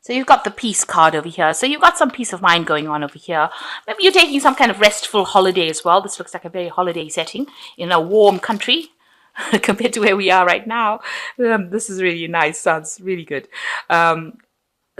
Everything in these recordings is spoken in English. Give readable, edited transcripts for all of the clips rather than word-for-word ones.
So you've got the peace card over here. So you've got some peace of mind going on over here. Maybe you're taking some kind of restful holiday as well. This looks like a very holiday setting in a warm country compared to where we are right now. This is really nice. Sounds really good.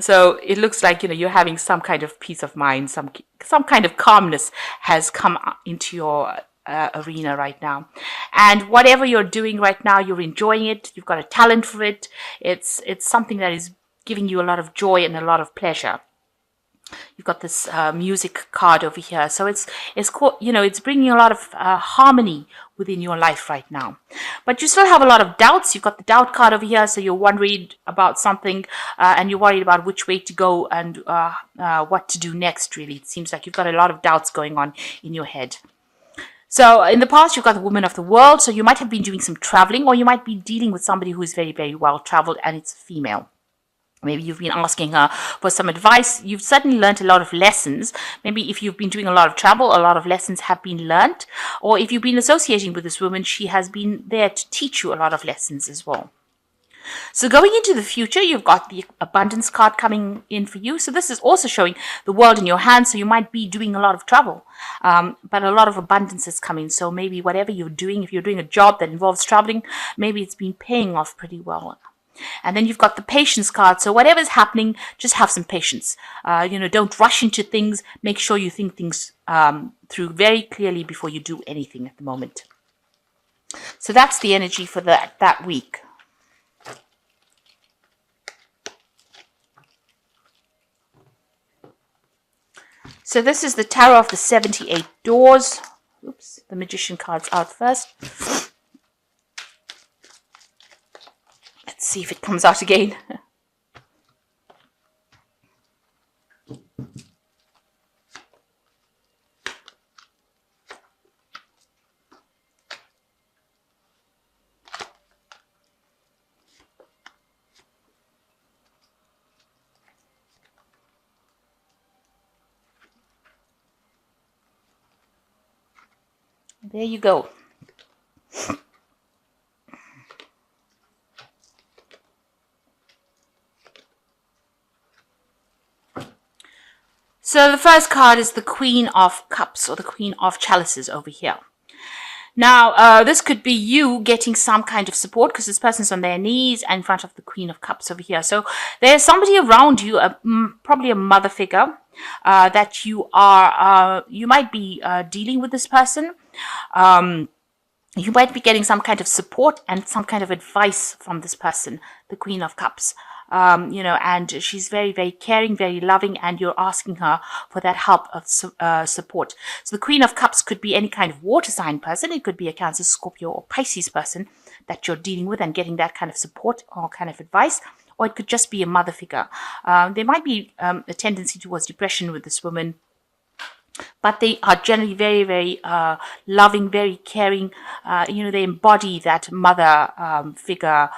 So it looks like, you're having some kind of peace of mind, some kind of calmness has come into your arena right now. And whatever you're doing right now, you're enjoying it. You've got a talent for it. It's something that is giving you a lot of joy and a lot of pleasure. You've got this music card over here. So it's it's bringing a lot of harmony within your life right now. But you still have a lot of doubts. You've got the doubt card over here. So you're worried about something and you're worried about which way to go and what to do next, really. It seems like you've got a lot of doubts going on in your head. So in the past, you've got the woman of the world. So you might have been doing some traveling, or you might be dealing with somebody who is very, very well traveled, and it's female. Maybe you've been asking her for some advice. You've certainly learned a lot of lessons. Maybe if you've been doing a lot of travel, a lot of lessons have been learned. Or if you've been associating with this woman, she has been there to teach you a lot of lessons as well. So going into the future, you've got the abundance card coming in for you. So this is also showing the world in your hands. So you might be doing a lot of travel, but a lot of abundance is coming. So maybe whatever you're doing, if you're doing a job that involves traveling, maybe it's been paying off pretty well. And then you've got the patience card. So whatever's happening, just have some patience. Don't rush into things. Make sure you think things through very clearly before you do anything at the moment. So that's the energy for that week. So this is the Tarot of the 78 Doors. Oops, the Magician card's out first. Let's see if it comes out again. There you go. So the first card is the Queen of Cups, or the Queen of Chalices over here. Now, this could be you getting some kind of support, because this person's on their knees and in front of the Queen of Cups over here. So there's somebody around you, probably a mother figure, that you might be dealing with this person. You might be getting some kind of support and some kind of advice from this person, the Queen of Cups. And she's very, very caring, very loving, and you're asking her for that help of support. So the Queen of Cups could be any kind of water sign person. It could be a Cancer, Scorpio, or Pisces person that you're dealing with and getting that kind of support or kind of advice. Or it could just be a mother figure. There might be a tendency towards depression with this woman, but they are generally very, very loving, very caring. They embody that mother figure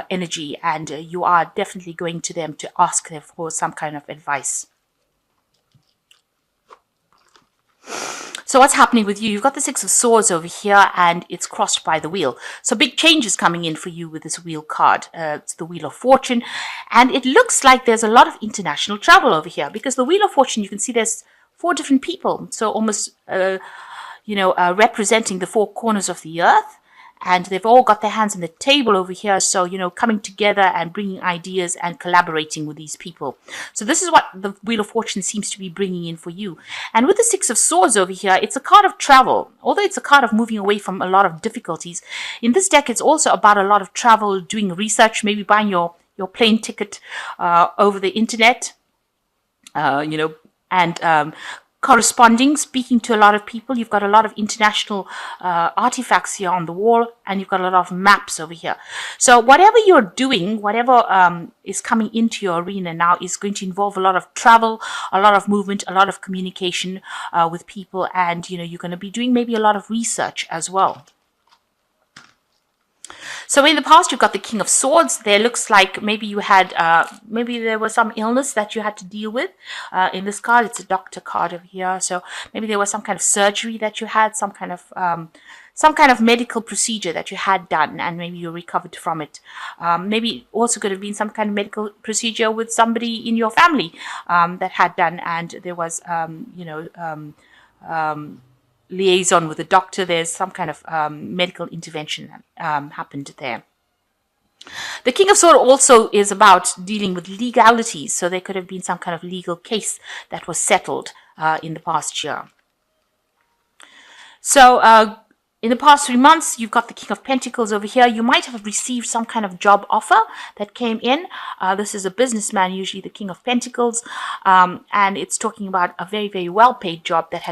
energy, and you are definitely going to them to ask them for some kind of advice. So what's happening with you? You've got the Six of Swords over here, and it's crossed by the wheel. So big changes coming in for you with this wheel card. It's the Wheel of Fortune, and it looks like there's a lot of international travel over here, because the Wheel of Fortune, you can see there's 4 different people, so almost representing the 4 corners of the earth, and they've all got their hands on the table over here. So coming together and bringing ideas and collaborating with these people. So this is what the Wheel of Fortune seems to be bringing in for you. And with the Six of Swords over here, it's a card of travel. Although it's a card of moving away from a lot of difficulties, in this deck it's also about a lot of travel, doing research, maybe buying your plane ticket over the internet, and corresponding, speaking to a lot of people. You've got a lot of international artifacts here on the wall, and you've got a lot of maps over here. So whatever you're doing, whatever is coming into your arena now is going to involve a lot of travel, a lot of movement, a lot of communication with people, and you're going to be doing maybe a lot of research as well. So in the past, you've got the King of Swords. There looks like maybe you had, maybe there was some illness that you had to deal with. In this card, it's a doctor card over here. So maybe there was some kind of surgery that you had, some kind of some kind of medical procedure that you had done and maybe you recovered from it. Maybe it also could have been some kind of medical procedure with somebody in your family that had done, and there was, liaison with the doctor. There's some kind of medical intervention happened there. The King of Swords also is about dealing with legalities. So there could have been some kind of legal case that was settled in the past year. So in the past 3 months, you've got the King of Pentacles over here. You might have received some kind of job offer that came in. This is a businessman, usually the King of Pentacles, and it's talking about a very, very well-paid job that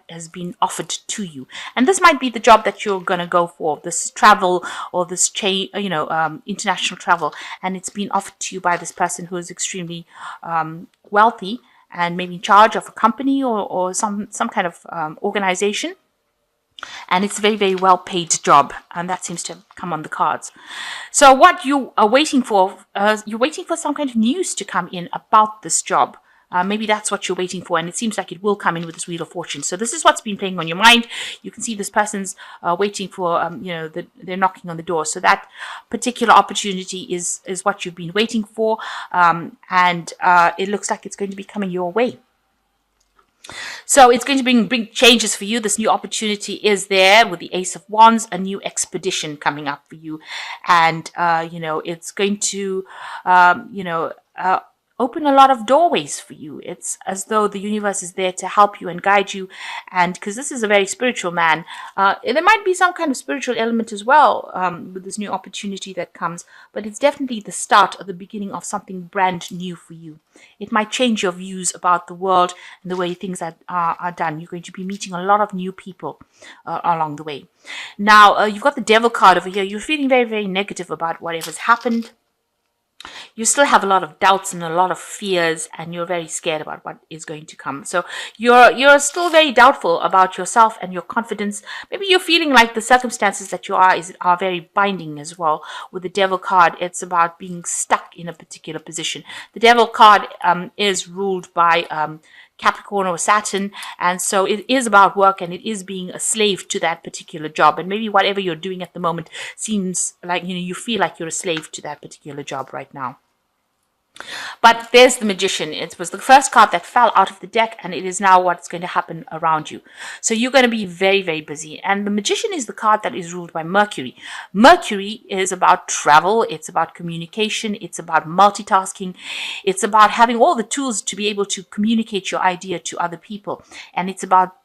has been offered to you. And this might be the job that you're going to go for, this travel or this international travel, and it's been offered to you by this person who is extremely wealthy and maybe in charge of a company or some kind of organization. And it's a very, very well-paid job, and that seems to have come on the cards. So what you are waiting for, you're waiting for some kind of news to come in about this job. Maybe that's what you're waiting for, and it seems like it will come in with this Wheel of Fortune. So this is what's been playing on your mind. You can see this person's waiting for, they're knocking on the door. So that particular opportunity is what you've been waiting for, and it looks like it's going to be coming your way. So it's going to bring big changes for you. This new opportunity is there with the Ace of Wands, a new expedition coming up for you. And, it's going to, open a lot of doorways for you. It's as though the universe is there to help you and guide you. And because this is a very spiritual man, there might be some kind of spiritual element as well with this new opportunity that comes. But it's definitely the start or the beginning of something brand new for you. It might change your views about the world and the way things are done. You're going to be meeting a lot of new people along the way. Now, you've got the Devil card over here. You're feeling very, very negative about whatever's happened. You still have a lot of doubts and a lot of fears, and you're very scared about what is going to come. So you're still very doubtful about yourself and your confidence. Maybe you're feeling like the circumstances that you are very binding as well. With the Devil card, it's about being stuck in a particular position. The Devil card is ruled by Capricorn or Saturn, and so it is about work, and it is being a slave to that particular job. And maybe whatever you're doing at the moment seems like you feel like you're a slave to that particular job right now. But there's the Magician. It was the first card that fell out of the deck, and it is now what's going to happen around you. So you're going to be very, very busy. And the Magician is the card that is ruled by Mercury. Mercury is about travel. It's about communication. It's about multitasking. It's about having all the tools to be able to communicate your idea to other people. And it's about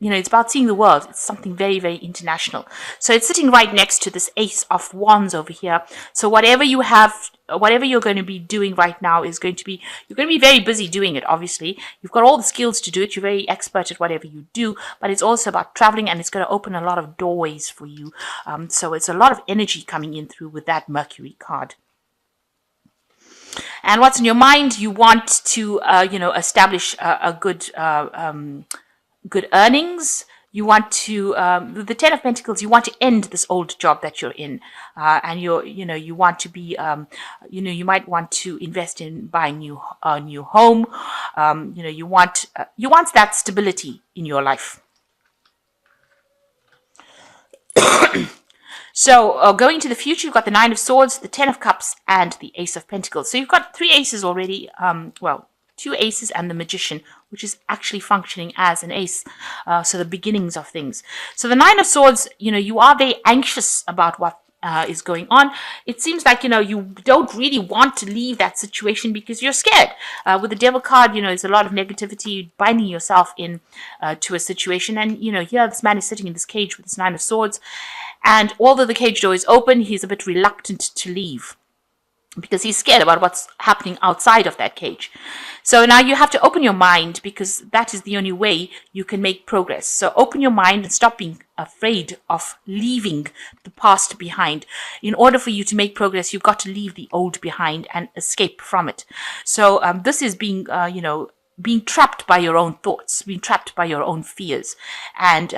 it's about seeing the world. It's something very, very international. So it's sitting right next to this Ace of Wands over here. So whatever you have, whatever you're going to be doing right now is going to be, you're going to be very busy doing it, obviously. You've got all the skills to do it. You're very expert at whatever you do, but it's also about traveling, and it's going to open a lot of doorways for you. So it's a lot of energy coming in through with that Mercury card. And what's in your mind? You want to, establish a good earnings. You want to, the Ten of Pentacles, you want to end this old job that you're in, and you want to be, you might want to invest in buying a new home. You want that stability in your life. So going to the future, you've got the Nine of Swords, the Ten of Cups, and the Ace of Pentacles. So you've got 3 aces already. 2 aces and the Magician, which is actually functioning as an ace. So the beginnings of things. So the Nine of Swords, you are very anxious about what is going on. It seems like, you don't really want to leave that situation because you're scared. With the Devil card, there's a lot of negativity, binding yourself in to a situation. And, here this man is sitting in this cage with this Nine of Swords. And although the cage door is open, he's a bit reluctant to leave, because he's scared about what's happening outside of that cage. So now you have to open your mind, because that is the only way you can make progress. So open your mind and stop being afraid of leaving the past behind. In order for you to make progress, you've got to leave the old behind and escape from it. So this is being, being trapped by your own thoughts, being trapped by your own fears. And,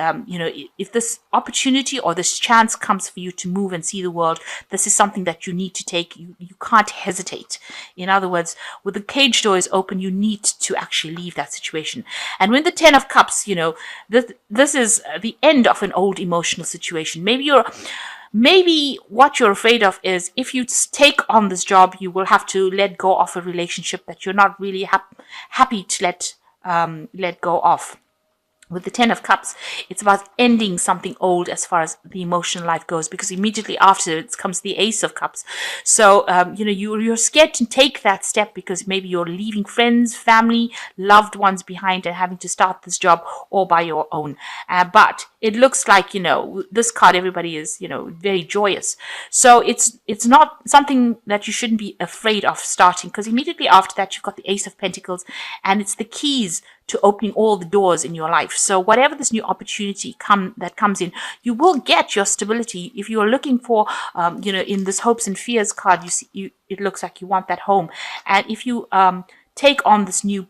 if this opportunity or this chance comes for you to move and see the world, this is something that you need to take. You can't hesitate. In other words, with the cage doors open, you need to actually leave that situation. And when the 10 of Cups, this is the end of an old emotional situation. Maybe what you're afraid of is if you take on this job, you will have to let go of a relationship that you're not really happy to let go of. With the 10 of Cups, it's about ending something old as far as the emotional life goes, because immediately after it comes the Ace of Cups. So, you're scared to take that step because maybe you're leaving friends, family, loved ones behind and having to start this job all by your own. But it looks like, this card, everybody is, very joyous. So it's not something that you shouldn't be afraid of starting, because immediately after that, you've got the Ace of Pentacles, and it's the keys to opening all the doors in your life. So whatever this new opportunity that comes in, you will get your stability. If you are looking for, in this hopes and fears card, it looks like you want that home. And if you take on this new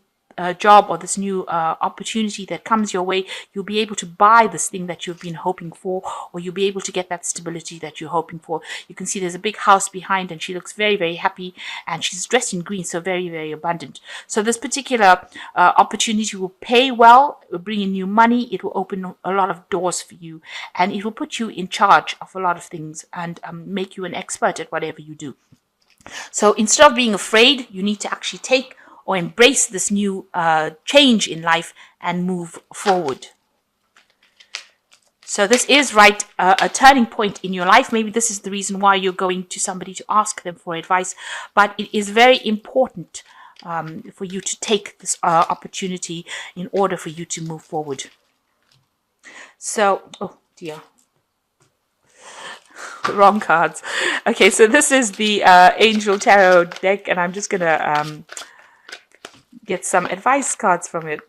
job or this new opportunity that comes your way, you'll be able to buy this thing that you've been hoping for, or you'll be able to get that stability that you're hoping for. You can see there's a big house behind, and she looks very, very happy, and she's dressed in green, so very, very abundant. So this particular opportunity will pay well, it will bring in new money, it will open a lot of doors for you, and it will put you in charge of a lot of things and make you an expert at whatever you do. So instead of being afraid, you need to actually take or embrace this new change in life and move forward. So this is a turning point in your life. Maybe this is the reason why you're going to somebody to ask them for advice, but it is very important for you to take this opportunity in order for you to move forward. So, oh dear. Wrong cards. Okay, so this is the Angel Tarot deck, and I'm just going to get some advice cards from it.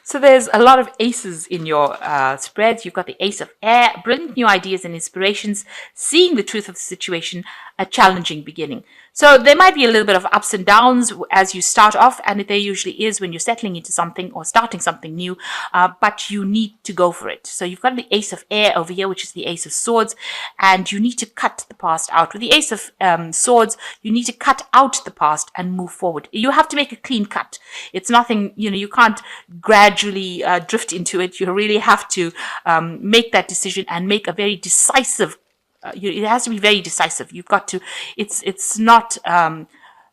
So there's a lot of aces in your spreads. You've got the Ace of Air, brilliant new ideas and inspirations, seeing the truth of the situation, a challenging beginning. So there might be a little bit of ups and downs as you start off, and there usually is when you're settling into something or starting something new, but you need to go for it. So you've got the Ace of Air over here, which is the Ace of Swords, and you need to cut the past out. With the Ace of Swords, you need to cut out the past and move forward. You have to make a clean cut. It's nothing, you can't gradually drift into it. You really have to make that decision and make a very decisive it has to be very decisive. You've got to, it's not, there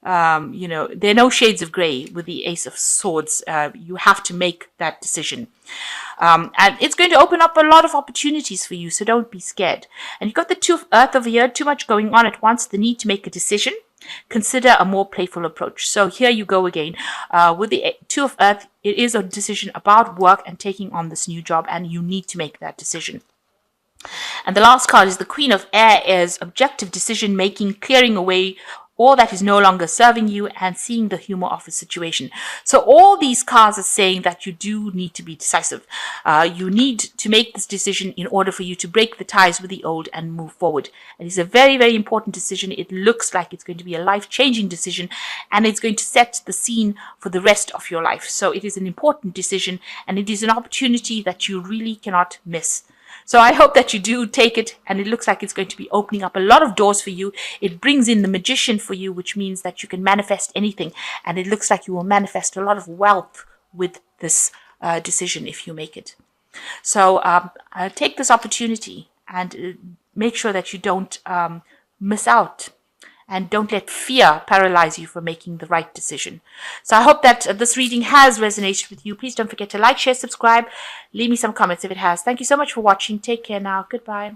are no shades of gray with the Ace of Swords. You have to make that decision. And it's going to open up a lot of opportunities for you, so don't be scared. And you've got the Two of Earth over here, too much going on at once, the need to make a decision. Consider a more playful approach. So here you go again. With the Two of Earth, it is a decision about work and taking on this new job, and you need to make that decision. And the last card is the Queen of Air, is objective decision making, clearing away all that is no longer serving you and seeing the humor of the situation. So all these cards are saying that you do need to be decisive. You need to make this decision in order for you to break the ties with the old and move forward. And it's a very, very important decision. It looks like it's going to be a life-changing decision, and it's going to set the scene for the rest of your life. So it is an important decision, and it is an opportunity that you really cannot miss. So I hope that you do take it, and it looks like it's going to be opening up a lot of doors for you. It brings in the Magician for you, which means that you can manifest anything, and it looks like you will manifest a lot of wealth with this decision if you make it. So take this opportunity and make sure that you don't miss out. And don't let fear paralyze you from making the right decision. So I hope that this reading has resonated with you. Please don't forget to like, share, subscribe. Leave me some comments if it has. Thank you so much for watching. Take care now. Goodbye.